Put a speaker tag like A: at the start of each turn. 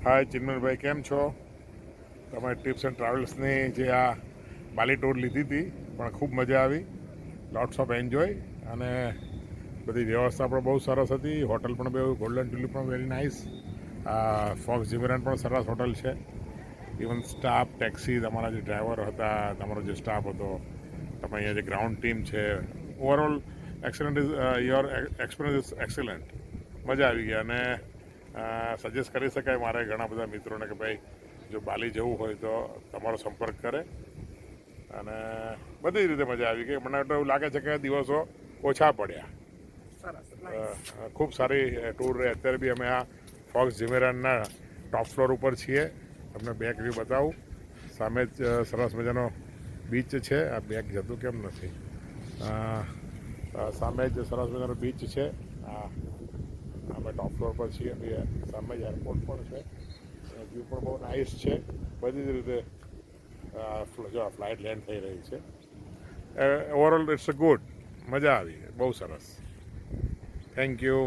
A: હાય ચિન્મનભાઈ, કેમ છો? તમારી ટિપ્સ એન્ડ ટ્રાવેલ્સની જે આ બાલી ટૂર લીધી હતી પણ ખૂબ મજા આવી. Lots of enjoy. અને બધી વ્યવસ્થા પણ બહુ સરસ હતી. હોટલ પણ બહુ ગોલ્ડન ટ્યુલિપ પણ વેરી નાઇસ. ફોક્સ જીમેરાન પણ સરસ હોટલ છે. ઇવન સ્ટાફ, ટેક્સી, તમારા જે ડ્રાઈવર હતા, તમારો જે સ્ટાફ હતો, તમે અહીંયા જે ગ્રાઉન્ડ ટીમ છે, overall excellent is your experience is excellent. મજા આવી ગઈ. અને સજેસ્ટ કરી શકાય મારે ઘણા બધા મિત્રોને કે ભાઈ જો બાલી જવું હોય તો તમારો સંપર્ક કરે. અને બધી રીતે મજા આવી ગઈ. મને તો એવું લાગે છે કે દિવસો ઓછા પડ્યા. ખૂબ સારી ટૂર રહી. અત્યારે બી અમે આ ફોક્સ જીમેરાનના ટોપ ફ્લોર ઉપર છીએ. તમને બેક વ્યૂ બતાવું. સામે જ સરસ મજાનો બીચ છે. આ બેક જતું કેમ નથી? સામે જ સરસ મજાનો બીચ છે. અમે ટોપ ફ્લોર પર છીએ. સામે જ એરપોર્ટ પણ છે. વ્યૂ પણ બહુ નાઇસ છે. બધી જ રીતે જો ફ્લાઇટ લેન્ડ થઈ રહી છે. Overall it's a good. મજા આવી, બહુ સરસ. Thank you.